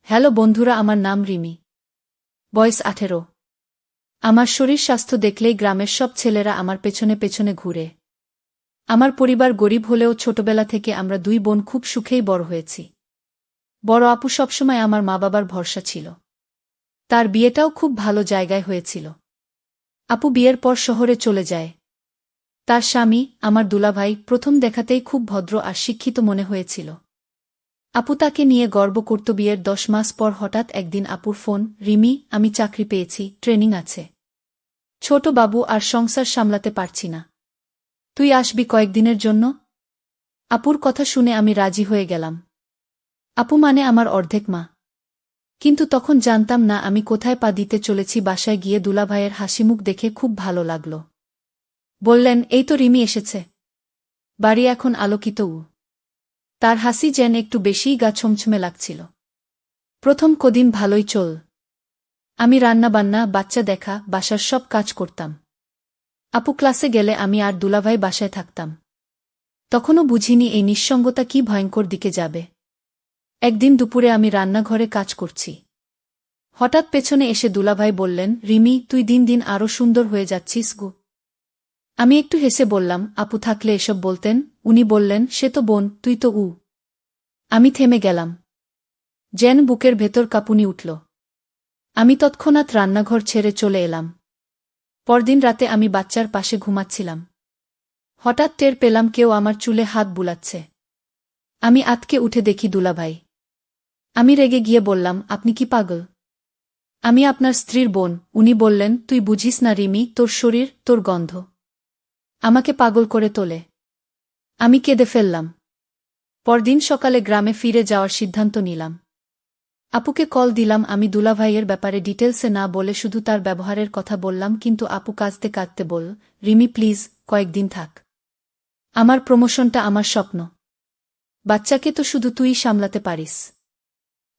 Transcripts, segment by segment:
Hello বন্ধুরা, আমার নাম রিমি। বয়স 18। আমার শরীর স্বাস্থ্য দেখলেই গ্রামের সব ছেলেরা আমার পেছনে পেছনে ঘুরে। আমার পরিবার গরিব হলেও ছোটবেলা থেকে আমরা দুই বোন খুব সুখেই বড় হয়েছি। বড় আপু সবসময় আমার মা বাবার ভরসা ছিল। তার বিয়েটাও খুব ভালো জায়গায় হয়েছিল। আপু বিয়ের পর শহরে চলে যায়। তার স্বামী, আমার দুলাভাই, প্রথম দেখাতেই খুব ভদ্র আর শিক্ষিত মনে হয়েছিল। আপু তাকে নিয়ে গর্ব করত। বিয়ের 10 মাস পর হঠাৎ একদিন আপুর ফোন, রিমি, আমি চাকরি পেয়েছি, ট্রেনিং আছে। ছোট বাবু আর সংসার সামলাতে পারছি না। তুই আসবি কয়েকদিনের জন্য? আপুর কথা শুনে আমি রাজি হয়ে গেলাম। আপু মানে আমার অর্ধেক মা। কিন্তু তখন জানতাম না আমি কোথায় পা দিতে চলেছি। বাসায় গিয়ে দুলাভাইয়ের হাসিমুখ দেখে খুব ভালো লাগল। বললেন, এই তো রিমি এসেছে। বাড়ি এখন আলোকিত। তার হাসি যেন একটু বেশিই গা ছমছমে লাগছিল। প্রথম কদিন ভালোই চল। আমি রান্নাবান্না, বাচ্চা দেখা, বাসার সব কাজ করতাম। আপু ক্লাসে গেলে আমি আর দুলাভাই বাসায় থাকতাম। তখনও বুঝিনি এই নিঃসঙ্গতা কি ভয়ঙ্কর দিকে যাবে। একদিন দুপুরে আমি রান্নাঘরে কাজ করছি। হঠাৎ পেছনে এসে দুলাভাই বললেন, রিমি, তুই দিন দিন আরো সুন্দর হয়ে যাচ্ছিস গো। আমি একটু হেসে বললাম, আপু থাকলে এসব বলতেন। উনি বললেন, সে তো বোন, তুই তো উ। আমি থেমে গেলাম। যেন বুকের ভেতর কাঁপুনি উঠল। আমি তৎক্ষণাৎ রান্নাঘর ছেড়ে চলে এলাম। পরদিন রাতে আমি বাচ্চার পাশে ঘুমাচ্ছিলাম। হঠাৎ টের পেলাম কেউ আমার চুলে হাত বুলাচ্ছে। আমি আঁতকে উঠে দেখি দুলাভাই। আমি রেগে গিয়ে বললাম, আপনি কি পাগল? আমি আপনার স্ত্রীর বোন। উনি বললেন, তুই বুঝিস না রিমি, তোর শরীর, তোর গন্ধ আমাকে পাগল করে তোলে। আমি কেঁদে ফেললাম। পরদিন সকালে গ্রামে ফিরে যাওয়ার সিদ্ধান্ত নিলাম। আপুকে কল দিলাম। আমি দুলাভাইয়ের ব্যাপারে ডিটেলসে না বলে শুধু তার ব্যবহারের কথা বললাম। কিন্তু আপু কাঁদতে কাঁদতে বল, রিমি প্লিজ, কয়েকদিন থাক। আমার প্রমোশনটা আমার স্বপ্ন। বাচ্চাকে তো শুধু তুই সামলাতে পারিস।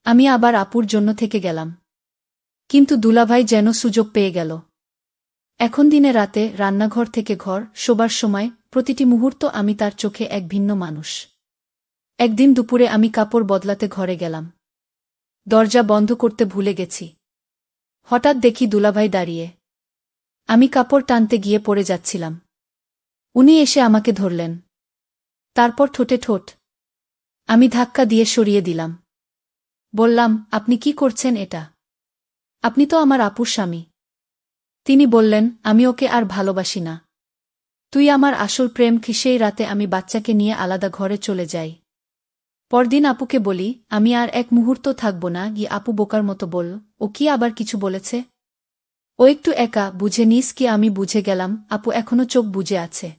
আমি আবার আপুর জন্য থেকে গেলাম। কিন্তু দুলাভাই যেন সুযোগ পেয়ে গেল। এখন দিনে রাতে, রান্নাঘর থেকে ঘর, শোবার সময়, প্রতিটি মুহূর্ত আমি তার চোখে এক ভিন্ন মানুষ। একদিন দুপুরে আমি কাপড় বদলাতে ঘরে গেলাম। দরজা বন্ধ করতে ভুলে গেছি। হঠাৎ দেখি দুলাভাই দাঁড়িয়ে। আমি কাপড় টানতে গিয়ে পড়ে যাচ্ছিলাম। উনি এসে আমাকে ধরলেন। তারপর ঠোঁটে ঠোঁট। আমি ধাক্কা দিয়ে সরিয়ে দিলাম। বললাম, আপনি কি করছেন এটা? আপনি তো আমার আপুর স্বামী। তিনি বললেন, আমি ওকে আর ভালোবাসি না। তুই আমার আসল প্রেম। সেই রাতে আমি বাচ্চাকে নিয়ে আলাদা ঘরে চলে যাই। পরদিন আপুকে বলি, আমি আর এক মুহূর্ত থাকব না। গিয়ে আপু বোকার মতো বলল, ও কি আবার কিছু বলেছে? ও একটু একা, বুঝে নিস কি? আমি বুঝে গেলাম আপু এখনো চোখ বুজে আছে।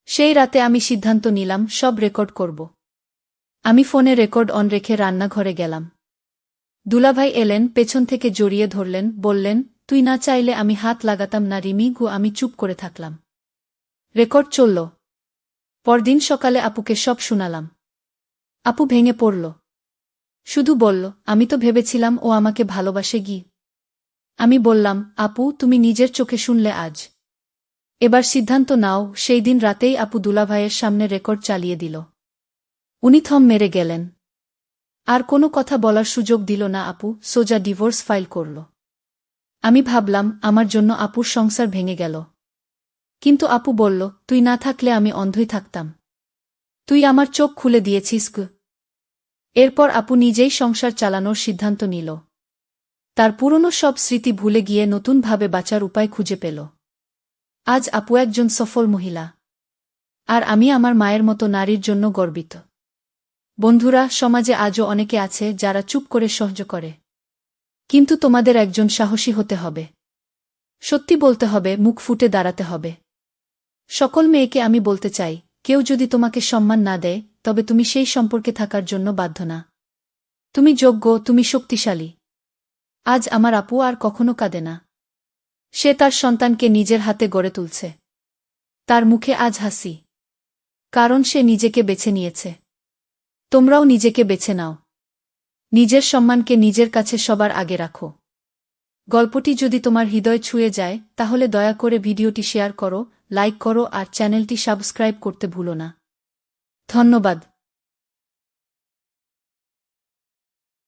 সেই রাতে আমি সিদ্ধান্ত নিলাম সব রেকর্ড করব। আমি ফোনে রেকর্ড অন রেখে রান্নাঘরে গেলাম। দুলাভাই এলেন, পেছন থেকে জড়িয়ে ধরলেন, বললেন, তুই না চাইলে আমি হাত লাগাতাম না রিমি গো। আমি চুপ করে থাকলাম। রেকর্ড চলল। পরদিন সকালে আপুকে সব শুনালাম। আপু ভেঙে পড়ল। শুধু বলল, আমি তো ভেবেছিলাম ও আমাকে ভালোবাসে গি। আমি বললাম, আপু তুমি নিজের চোখে শুনলে আজ। এবার সিদ্ধান্ত নাও। সেই দিন রাতেই আপু দুলাভাইয়ের সামনে রেকর্ড চালিয়ে দিল। উনি থম মেরে গেলেন। আর কোনো কথা বলার সুযোগ দিল না। আপু সোজা ডিভোর্স ফাইল করল। আমি ভাবলাম আমার জন্য আপুর সংসার ভেঙে গেল। কিন্তু আপু বলল, তুই না থাকলে আমি অন্ধই থাকতাম। তুই আমার চোখ খুলে দিয়েছিস গো। এরপর আপু নিজেই সংসার চালানোর সিদ্ধান্ত নিল। তার পুরনো সব স্মৃতি ভুলে গিয়ে নতুনভাবে বাঁচার উপায় খুঁজে পেল। আজ আপু একজন সফল মহিলা। আর আমি আমার মায়ের মতো নারীর জন্য গর্বিত। বন্ধুরা, সমাজে আজও অনেকে আছে যারা চুপ করে সহ্য করে। কিন্তু তোমাদের একজন সাহসী হতে হবে। সত্যি বলতে হবে, মুখ ফুটে দাঁড়াতে হবে। সকল মেয়েকে আমি বলতে চাই, কেউ যদি তোমাকে সম্মান না দেয়, তবে তুমি সেই সম্পর্কে থাকার জন্য বাধ্য না। তুমি যোগ্য, তুমি শক্তিশালী। আজ আমার আপু আর কখনো কাঁদে না। সে তার সন্তানকে নিজের হাতে গড়ে তুলছে। তার মুখে আজ হাসি। কারণ সে নিজেকে বেছে নিয়েছে। তোমরাও নিজেকে বেছে নাও। নিজের সম্মানকে নিজের কাছে সবার আগে রাখো। গল্পটি যদি তোমার হৃদয় ছুঁয়ে যায়, তাহলে দয়া করে ভিডিওটি শেয়ার করো, লাইক করো আর চ্যানেলটি সাবস্ক্রাইব করতে ভুলো না। ধন্যবাদ।